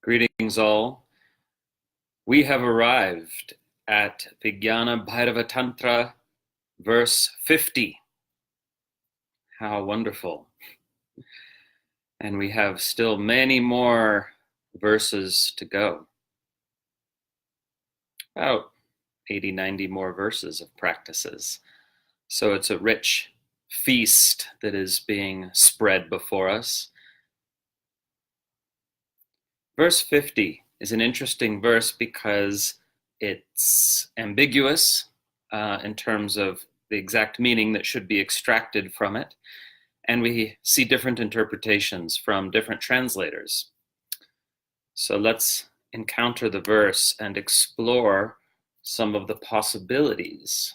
Greetings all. We have arrived at Vijñāna-bhairava-tantra, verse 50. How wonderful. And we have still many more verses to go. About 80, 90 more verses of practices. So it's a rich feast that is being spread before us. Verse 50 is an interesting verse because it's ambiguous in terms of the exact meaning that should be extracted from it. And we see different interpretations from different translators. So let's encounter the verse and explore some of the possibilities.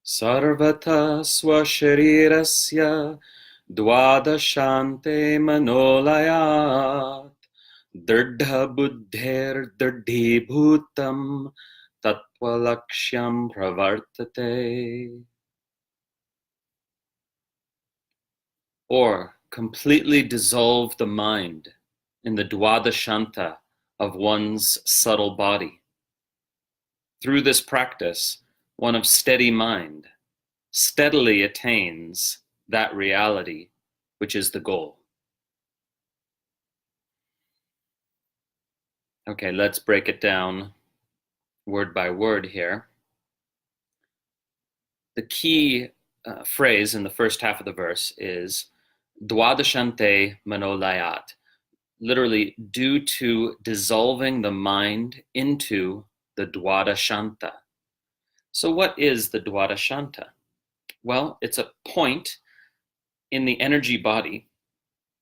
Sarvataḥ sva-śarīrasya dvādaśānte mano-layāt dṛḍha-buddher dṛḍhībhūtaṃ tattva-lakṣyam pravartate. Or completely dissolve the mind in the dvādaśānta of one's subtle body. Through this practice, one of steady mind steadily attains that reality which is the goal. Okay, let's break it down word by word here. The key phrase in the first half of the verse is dvādaśānte mano-layāt, literally due to dissolving the mind into the dvādaśānta. So what is the dvādaśānta? Well, it's a point in the energy body,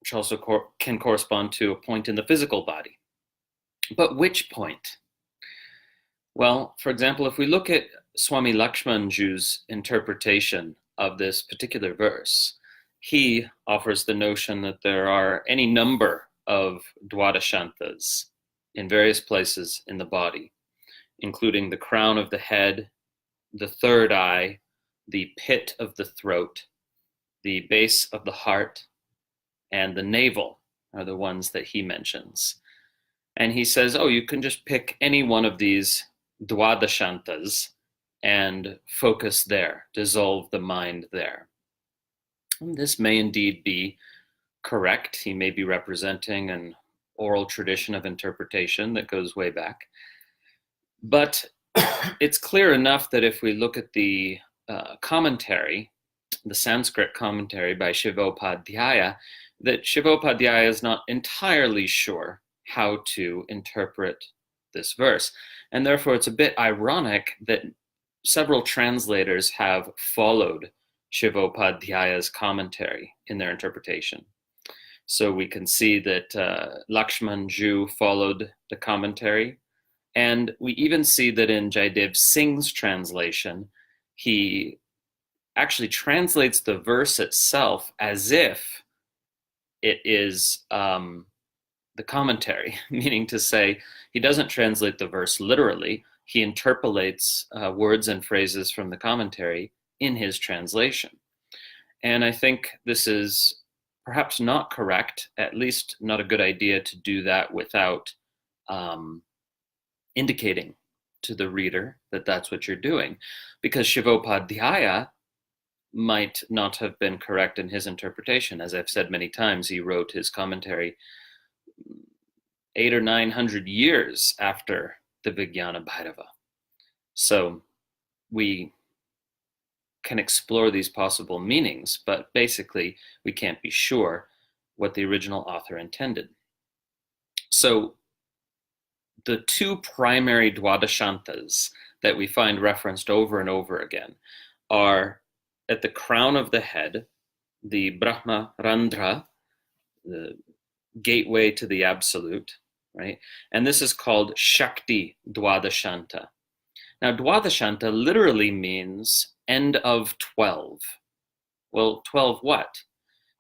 which also can correspond to a point in the physical body. But which point? Well, for example, if we look at Swami Lakshmanju's interpretation of this particular verse, he offers the notion that there are any number of dvādaśāntas in various places in the body, including the crown of the head, the third eye, the pit of the throat, the base of the heart, and the navel are the ones that he mentions. And he says, oh, you can just pick any one of these dvādaśāntas and focus there, dissolve the mind there. And this may indeed be correct. He may be representing an oral tradition of interpretation that goes way back. But it's clear enough that if we look at the commentary, the Sanskrit commentary by Śivopādhyāya, that Śivopādhyāya is not entirely sure how to interpret this verse. And therefore it's a bit ironic that several translators have followed Śivopādhyāya's commentary in their interpretation. So we can see that Lakshmanju followed the commentary. And we even see that in Jaidev Singh's translation, he actually translates the verse itself as if it is the commentary, meaning to say he doesn't translate the verse literally, he interpolates words and phrases from the commentary in his translation. And I think this is perhaps not correct, at least not a good idea to do that without indicating to the reader that that's what you're doing, because Śivopādhyāya might not have been correct in his interpretation. As I've said many times, he wrote his commentary 800 or 900 years after the Vijñāna-bhairava. So we can explore these possible meanings, but basically we can't be sure what the original author intended. So the two primary dvādaśāntas that we find referenced over and over again are at the crown of the head, the Brahma Randhra, the gateway to the absolute, right? And this is called Shakti dvādaśānta. Now, dvādaśānta literally means end of 12. Well, 12 what?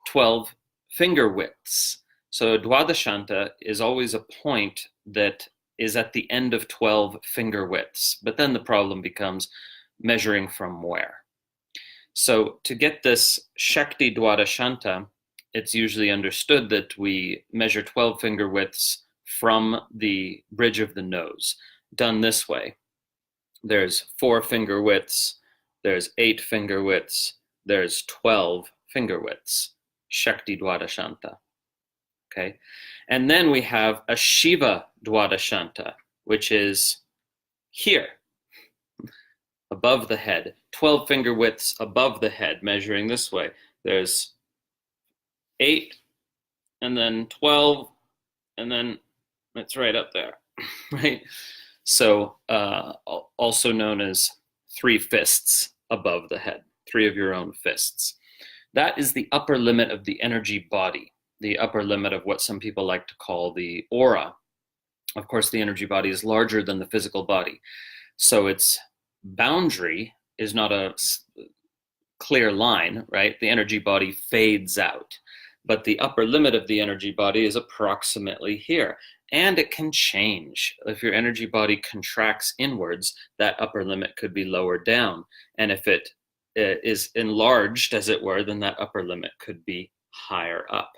12 finger widths. So dvādaśānta is always a point that is at the end of 12 finger widths, but then the problem becomes measuring from where. So to get this Shakti dvādaśānta, it's usually understood that we measure 12 finger widths from the bridge of the nose. Done this way, there's 4 finger widths, there's 8 finger widths, there's 12 finger widths, Shakti dvādaśānta. Okay, and then we have a Shiva dvādaśānta, which is here, above the head, 12 finger widths above the head, measuring this way. There's 8, and then 12, and then it's right up there, right? So also known as 3 fists above the head, 3 of your own fists. That is the upper limit of the energy body, the upper limit of what some people like to call the aura. Of course, the energy body is larger than the physical body. So its boundary is not a clear line, right? The energy body fades out. But the upper limit of the energy body is approximately here. And it can change. If your energy body contracts inwards, that upper limit could be lowered down. And if it is enlarged, as it were, then that upper limit could be higher up,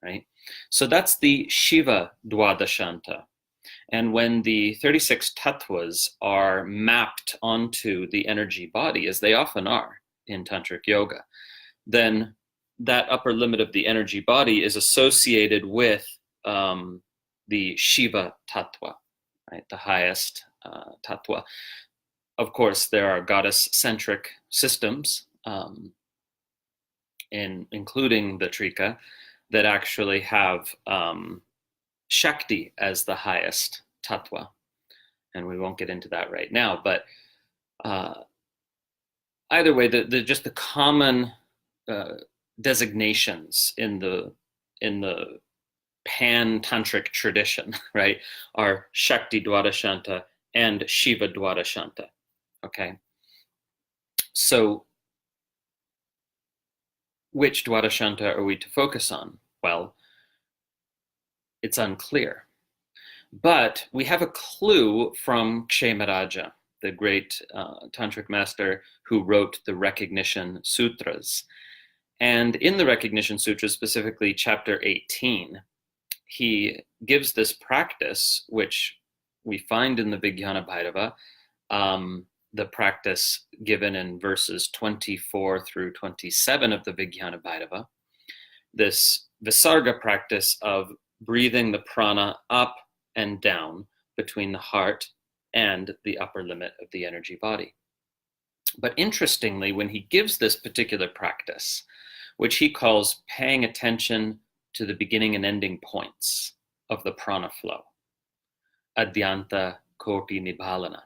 right? So that's the Shiva dvādaśānta. And when the 36 tattvas are mapped onto the energy body, as they often are in tantric yoga, then that upper limit of the energy body is associated with the Shiva tattva, right? The highest tattva. Of course, there are goddess-centric systems, including the Trika, that actually have Shakti as the highest tattva. And we won't get into that right now, but either way, just the common designations in the pan-tantric tradition, right, are Shakti dvādaśānta and Shiva dvādaśānta. Okay, so which dvādaśānta are we to focus on? Well, it's unclear. But we have a clue from Kshemaraja, the great tantric master who wrote the Recognition Sutras. And in the Recognition Sutras, specifically chapter 18, he gives this practice, which we find in the Vijñāna-bhairava, the practice given in verses 24 through 27 of the Vijñāna-bhairava, this Visarga practice of breathing the prana up and down between the heart and the upper limit of the energy body. But interestingly, when he gives this particular practice, which he calls paying attention to the beginning and ending points of the prana flow, Adyanta Koti Nibbālana,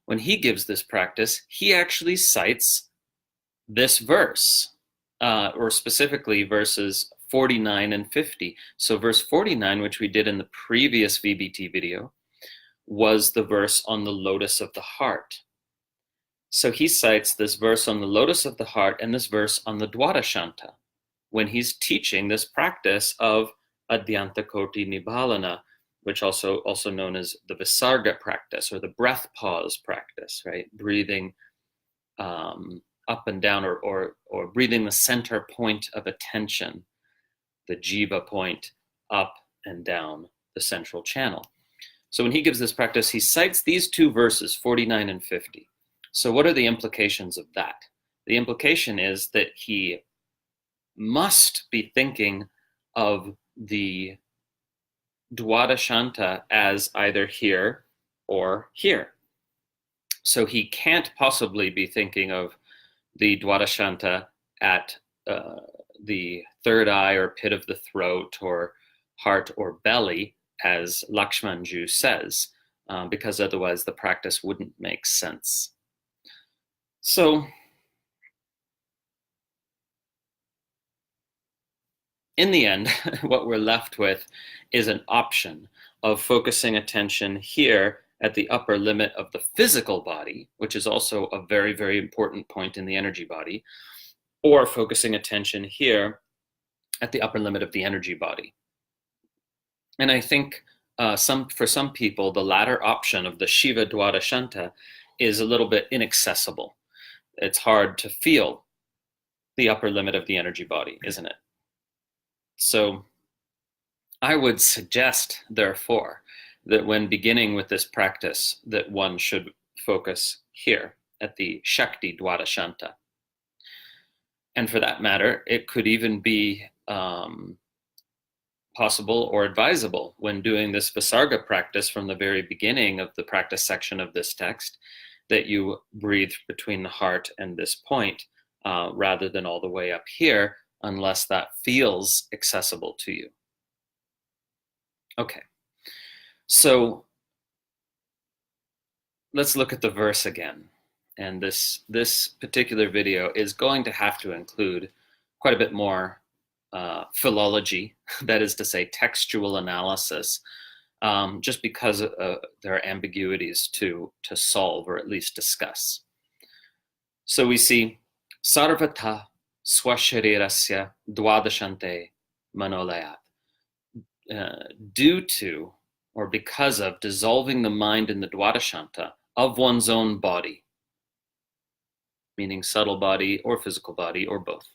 when he gives this practice, he actually cites this verse, or specifically verses 49 and 50. So verse 49, which we did in the previous VBT video, was the verse on the lotus of the heart. So he cites this verse on the lotus of the heart and this verse on the dvādaśānta when he's teaching this practice of Adyanta Koti Nibbālana, which also known as the Visarga practice or the breath pause practice, right? Breathing up and down or breathing the center point of attention, the jiva point, up and down the central channel. So when he gives this practice, he cites these 2 verses, 49 and 50. So what are the implications of that? The implication is that he must be thinking of the dvādaśānta as either here or here. So he can't possibly be thinking of the dvādaśānta at the third eye or pit of the throat or heart or belly, as Lakshmanju says, because otherwise the practice wouldn't make sense. So in the end, what we're left with is an option of focusing attention here at the upper limit of the physical body, which is also a very, very important point in the energy body, or focusing attention here at the upper limit of the energy body. And I think for some people, the latter option of the Shiva dvādaśānta is a little bit inaccessible. It's hard to feel the upper limit of the energy body, isn't it? So I would suggest, therefore, that when beginning with this practice, that one should focus here at the Shakti dvādaśānta. And for that matter, it could even be possible or advisable when doing this Visarga practice from the very beginning of the practice section of this text, that you breathe between the heart and this point rather than all the way up here, unless that feels accessible to you. Okay, so let's look at the verse again. And this particular video is going to have to include quite a bit more philology, that is to say textual analysis, just because there are ambiguities to solve or at least discuss. So we see sarvataḥ sva-śarīrasya dvādaśānte mano-layāt. Due to or because of dissolving the mind in the dvādaśānta of one's own body, meaning subtle body or physical body or both.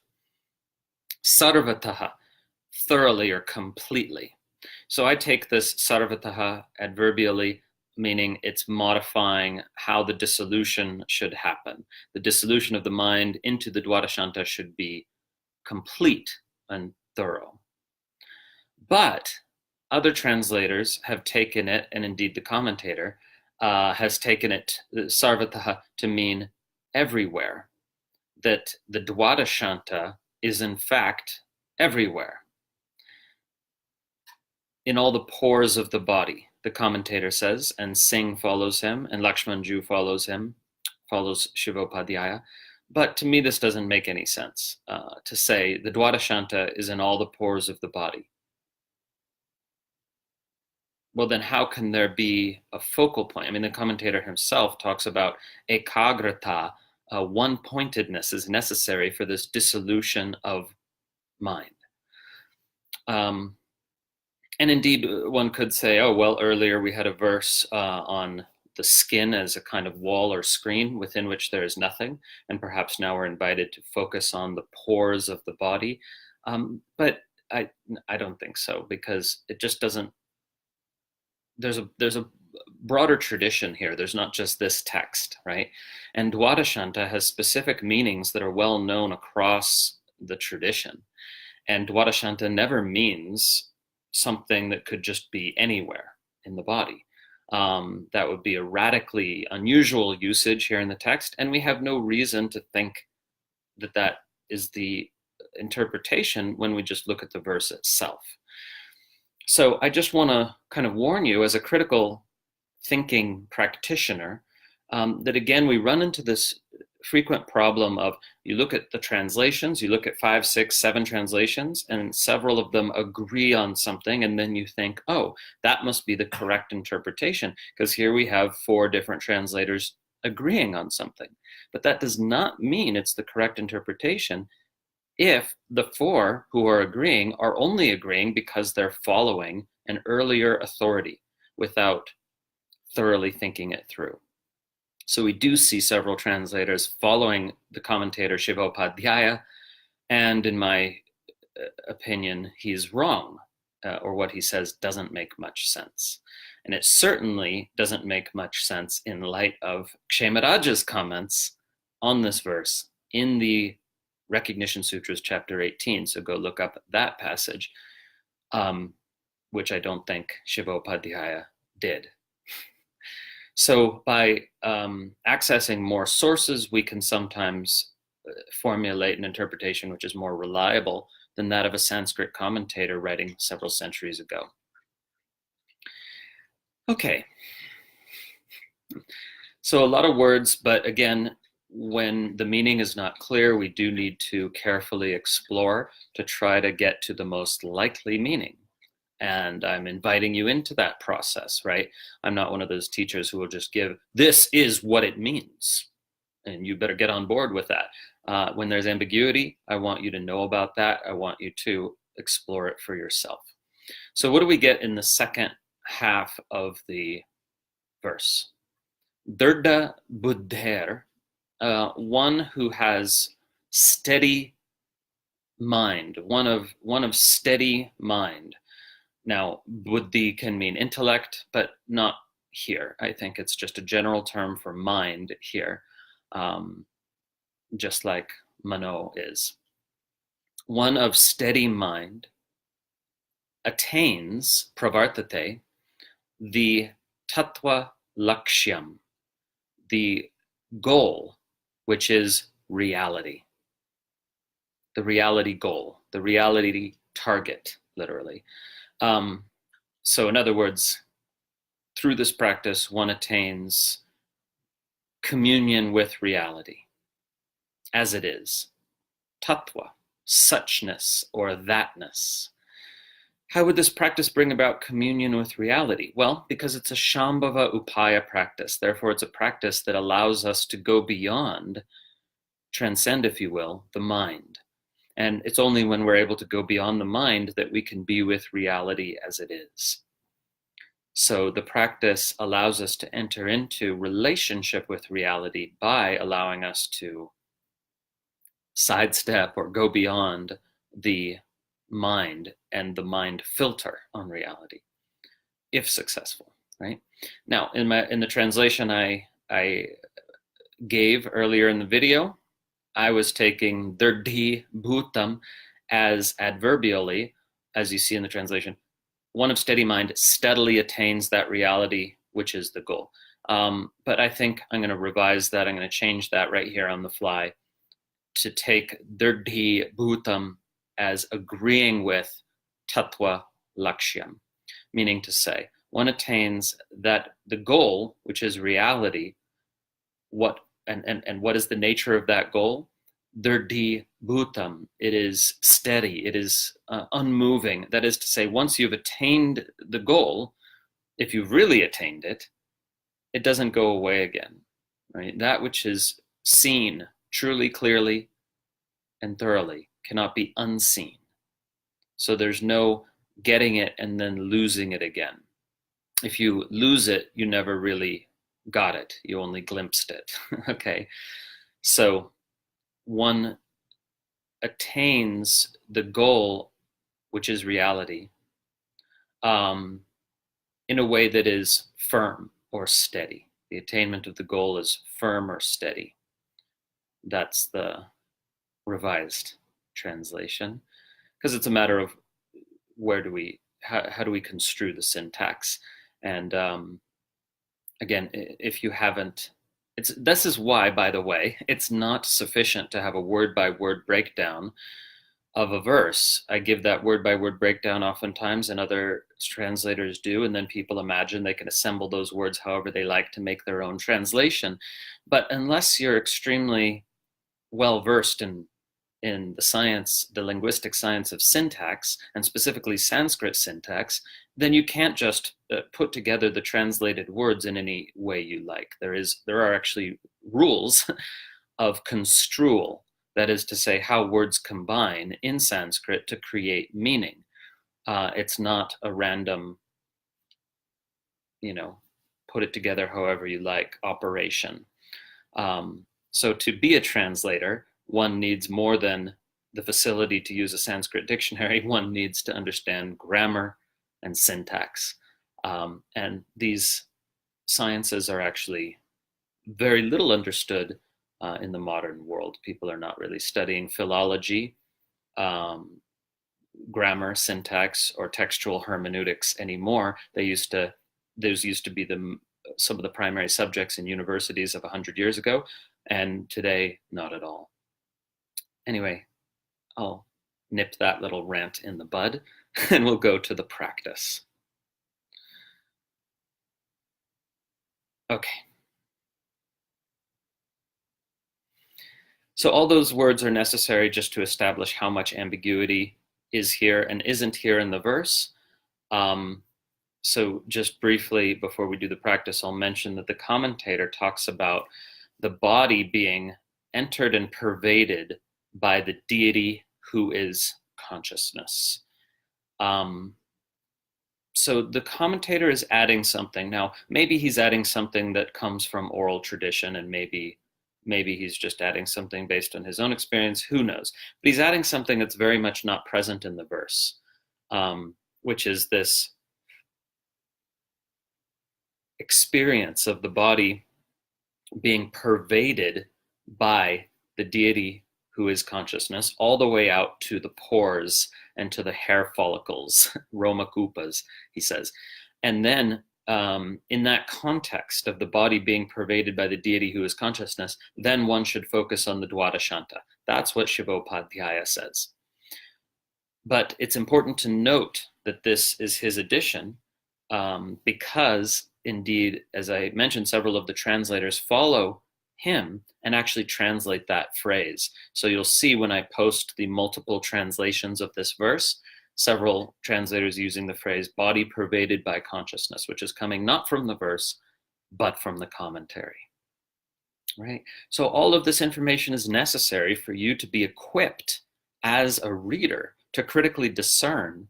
Sarvataḥ, thoroughly or completely. So I take this sarvataḥ adverbially, meaning it's modifying how the dissolution should happen. The dissolution of the mind into the dvādaśānta should be complete and thorough. But other translators have taken it, and indeed the commentator has taken it, sarvataḥ, to mean everywhere, that the dvādaśānta is in fact everywhere, in all the pores of the body, the commentator says, and SINGH follows him, and Lakshmanju follows him, follows Śivopādhyāya. But to me, this doesn't make any sense, to say the dvādaśānta is in all the pores of the body. Well, then how can there be a focal point? I mean, the commentator himself talks about ekagrata, one-pointedness is necessary for this dissolution of mind. And indeed, one could say, oh, well, earlier we had a verse on the skin as a kind of wall or screen within which there is nothing, and perhaps now we're invited to focus on the pores of the body. But I don't think so, because it just doesn't. There's a broader tradition here. There's not just this text, right? And dvādaśānta has specific meanings that are well known across the tradition. And dvādaśānta never means something that could just be anywhere in the body. That would be a radically unusual usage here in the text, and we have no reason to think that that is the interpretation when we just look at the verse itself. So I just want to kind of warn you, as a critical thinking practitioner, that again, we run into this frequent problem of, you look at the translations, you look at 5, 6, 7 translations, and several of them agree on something, and then you think, oh, that must be the correct interpretation, because here we have 4 different translators agreeing on something. But that does not mean it's the correct interpretation if the 4 who are agreeing are only agreeing because they're following an earlier authority without thoroughly thinking it through. So we do see several translators following the commentator Śivopādhyāya, and in my opinion, he's wrong, or what he says doesn't make much sense. And it certainly doesn't make much sense in light of Kshemaraja's comments on this verse in the Recognition Sutras, chapter 18. So go look up that passage, which I don't think Śivopādhyāya did. So by accessing more sources, we can sometimes formulate an interpretation which is more reliable than that of a Sanskrit commentator writing several centuries ago. Okay. So a lot of words, but again, when the meaning is not clear, we do need to carefully explore to try to get to the most likely meaning. And I'm inviting you into that process, right? I'm not one of those teachers who will just give, this is what it means, and you better get on board with that. When there's ambiguity, I want you to know about that. I want you to explore it for yourself. So what do we get in the second half of the verse? Dṛḍha-buddheḥ, one who has steady mind, one of steady mind. Now, buddhi can mean intellect, but not here. I think it's just a general term for mind here, just like mano is. One of steady mind attains, pravartate, the tattva-lakṣyaṃ, the goal, which is reality. The reality goal, the reality target, literally. So in other words, through this practice, one attains communion with reality as it is. Tattva, suchness or thatness. How would this practice bring about communion with reality? Well, because it's a shambhava upaya practice. Therefore, it's a practice that allows us to go beyond, transcend, if you will, the mind. And it's only when we're able to go beyond the mind that we can be with reality as it is. So the practice allows us to enter into relationship with reality by allowing us to sidestep or go beyond the mind and the mind filter on reality, if successful, right? Now, in the translation I gave earlier in the video, I was taking dṛḍhībhūtaṃ as adverbially, as you see in the translation. One of steady mind steadily attains that reality, which is the goal. But I think I'm going to revise that. I'm going to change that right here on the fly to take dṛḍhībhūtaṃ as agreeing with tattva-lakṣyam, meaning to say, one attains that the goal, which is reality, and what is the nature of that goal? dṛḍhībhūtaṃ, it is steady, it is unmoving. That is to say, once you've attained the goal, if you've really attained it, it doesn't go away again, right? That which is seen truly, clearly, and thoroughly cannot be unseen. So there's no getting it and then losing it again. If you lose it, you never really got it. You only glimpsed it, okay? So one attains the goal, which is reality, in a way that is firm or steady. The attainment of the goal is firm or steady. That's the revised translation, because it's a matter of how do we construe the syntax. And again, if you haven't, this is why, by the way, it's not sufficient to have a word-by-word breakdown of a verse. I give that word-by-word breakdown oftentimes, and other translators do, and then people imagine they can assemble those words however they like to make their own translation. But unless you're extremely well-versed in the linguistic science of syntax, and specifically Sanskrit syntax, then you can't just put together the translated words in any way you like. There are actually rules of construal, that is to say, how words combine in Sanskrit to create meaning. It's not a random, put it together however you like operation. So to be a translator, one needs more than the facility to use a Sanskrit dictionary. One needs to understand grammar and syntax. And these sciences are actually very little understood in the modern world. People are not really studying philology, grammar, syntax, or textual hermeneutics anymore. Those used to be some of the primary subjects in universities of 100 years ago, and today, not at all. Anyway, I'll nip that little rant in the bud, and we'll go to the practice. Okay. So all those words are necessary just to establish how much ambiguity is here and isn't here in the verse. So just briefly, before we do the practice, I'll mention that the commentator talks about the body being entered and pervaded by the deity who is consciousness. So the commentator is adding something. Now, maybe he's adding something that comes from oral tradition, and maybe he's just adding something based on his own experience. Who knows? But he's adding something that's very much not present in the verse, which is this experience of the body being pervaded by the deity who is consciousness, all the way out to the pores and to the hair follicles, romakupas, he says. And then in that context of the body being pervaded by the deity who is consciousness, then one should focus on the dvādaśānta. That's what Śivopādhyāya says. But it's important to note that this is his addition, because indeed, as I mentioned, several of the translators follow him and actually translate that phrase. So you'll see when I post the multiple translations of this verse, several translators using the phrase body pervaded by consciousness, which is coming not from the verse, but from the commentary, right? So all of this information is necessary for you to be equipped as a reader to critically discern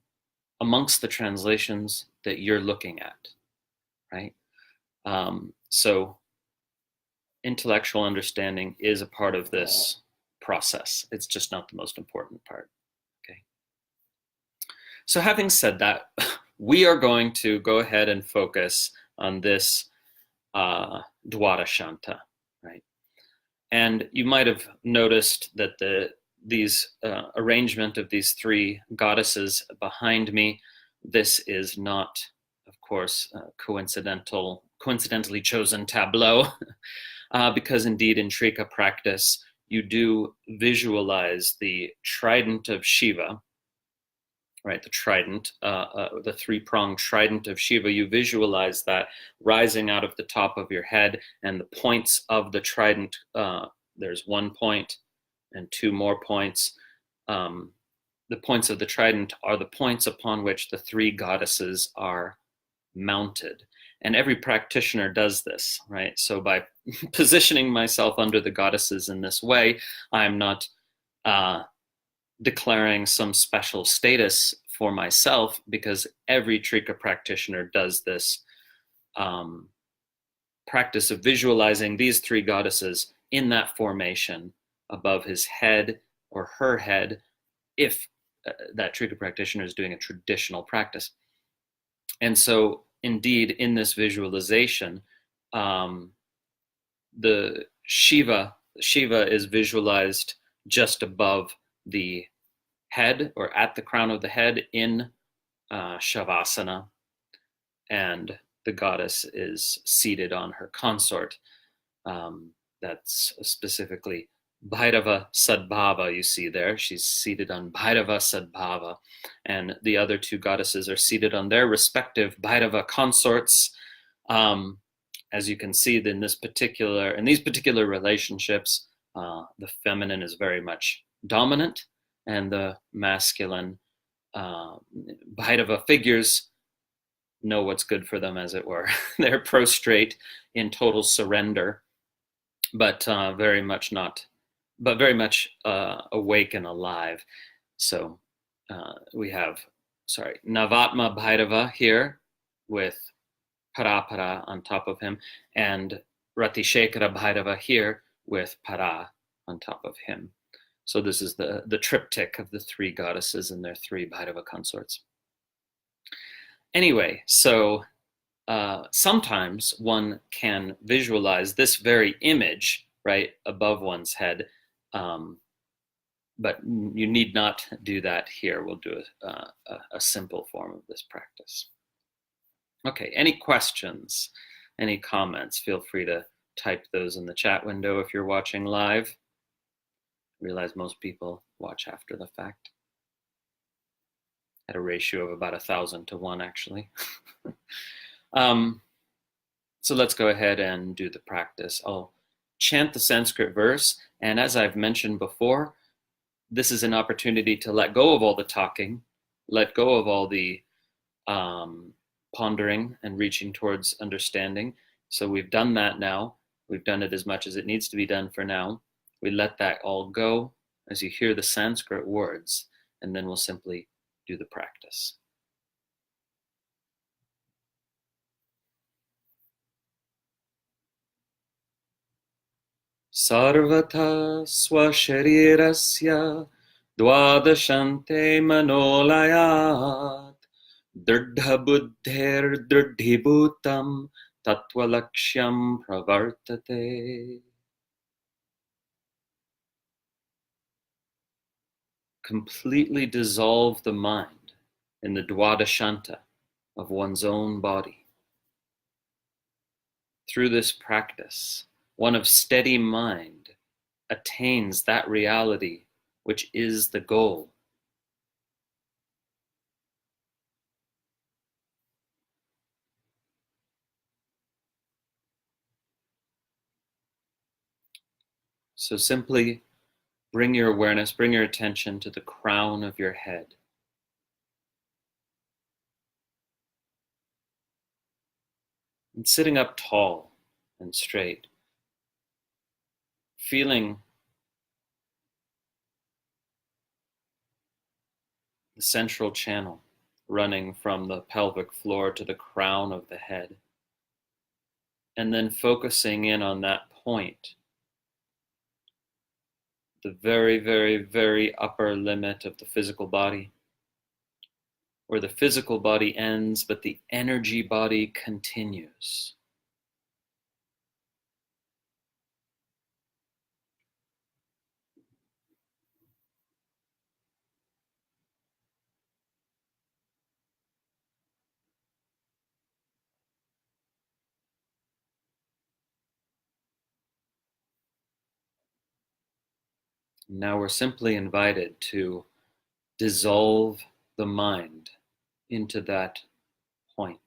amongst the translations that you're looking at, right? So intellectual understanding is a part of this process. It's just not the most important part, okay? So having said that, we are going to go ahead and focus on this dvādaśānta, right? And you might have noticed that these arrangement of these three goddesses behind me, this is not, of course, coincidentally chosen tableau, because indeed in Trika practice, you do visualize the trident of Shiva, right? The trident, the three-pronged trident of Shiva, you visualize that rising out of the top of your head, and the points of the trident, there's 1 point and 2 more points. The points of the trident are the points upon which the three goddesses are mounted. And every practitioner does this, right? So by positioning myself under the goddesses in this way, I'm not declaring some special status for myself, because every Trika practitioner does this practice of visualizing these three goddesses in that formation above his head or her head, if that Trika practitioner is doing a traditional practice. And so indeed, in this visualization, the Shiva is visualized just above the head, or at the crown of the head in Shavasana, and the goddess is seated on her consort. That's specifically Bhairava-sadbhava, you see there. She's seated on Bhairava-sadbhava, and the other two goddesses are seated on their respective Bhairava consorts. As you can see, in these particular relationships, the feminine is very much dominant, and the masculine Bhairava figures know what's good for them, as it were. They're prostrate in total surrender, but very much awake and alive. So we have, Navatma-bhairava here with Parapara on top of him, and Ratishekara-bhairava here with Para on top of him. So this is the triptych of the three goddesses and their three Bhairava consorts. Anyway, so sometimes one can visualize this very image right above one's head, but you need not do that here. We'll do a simple form of this practice. Okay, any questions, any comments? Feel free to type those in the chat window if you're watching live. I realize most people watch after the fact, at a ratio of about 1,000 to 1, actually. So let's go ahead and do the practice. I'll chant the Sanskrit verse, and as I've mentioned before, this is an opportunity to let go of all the talking, let go of all the pondering and reaching towards understanding. So we've done that now. We've done it as much as it needs to be done for now. We let that all go as you hear the Sanskrit words, and then we'll simply do the practice. sarvataḥ sva-śarīrasya dvādaśānte mano-layāt dṛḍha-buddher dṛḍhībhūtaṃ tattva-lakṣyam pravartate. Completely dissolve the mind in the dvādaśānta of one's own body. Through this practice, one of steady mind attains that reality which is the goal. So simply bring your awareness, bring your attention to the crown of your head. And sitting up tall and straight, feeling the central channel running from the pelvic floor to the crown of the head, and then focusing in on that point, the very, very, very upper limit of the physical body, where the physical body ends, but the energy body continues. Now we're simply invited to dissolve the mind into that point.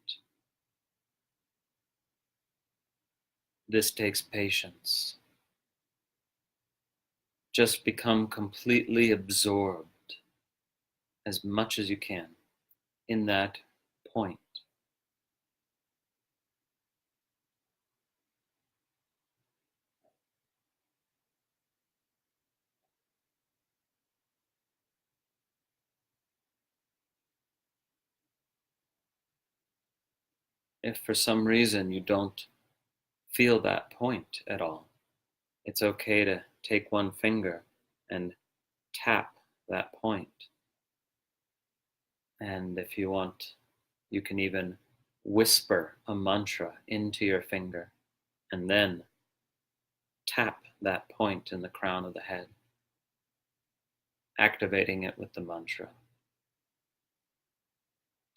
This takes patience. Just become completely absorbed as much as you can in that point. If for some reason you don't feel that point at all, it's okay to take one finger and tap that point. And if you want, you can even whisper a mantra into your finger and then tap that point in the crown of the head, activating it with the mantra,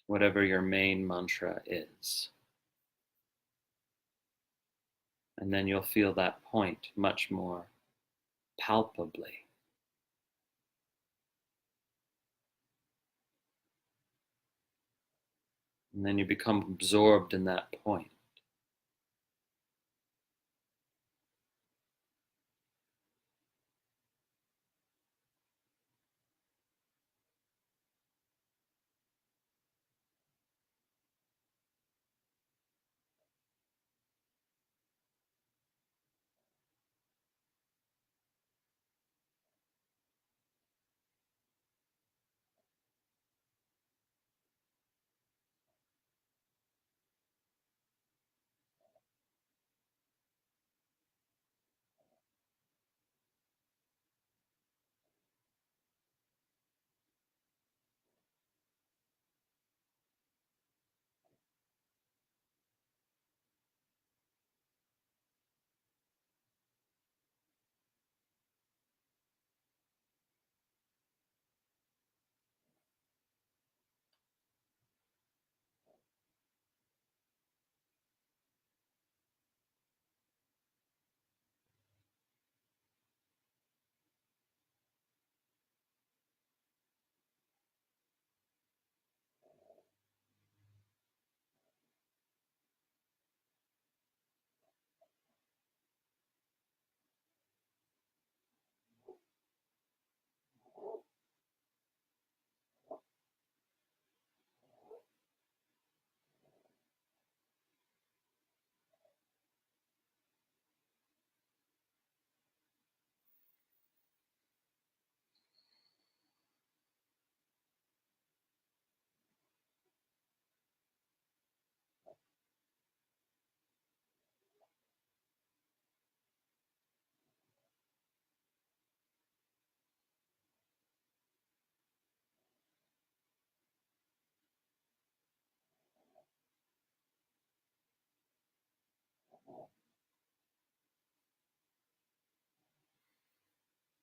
whatever your main mantra is. And then you'll feel that point much more palpably. And then you become absorbed in that point.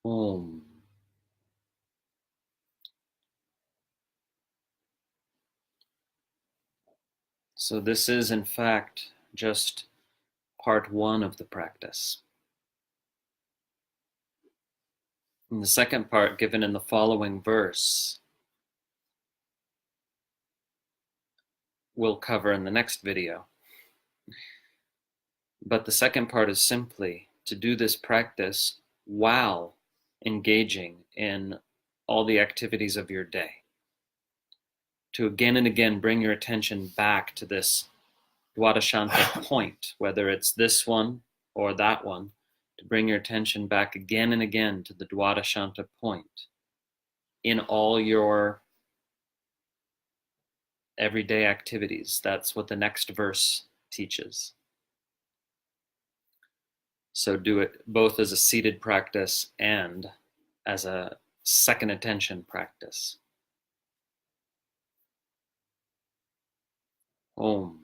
Om. So this is, in fact, just part one of the practice. And the second part, given in the following verse, we'll cover in the next video. But the second part is simply to do this practice while engaging in all the activities of your day. To again and again bring your attention back to this dvādaśānta point, whether it's this one or that one, to bring your attention back again and again to the dvādaśānta point in all your everyday activities. That's what the next verse teaches. So do it both as a seated practice and as a second attention practice. Om.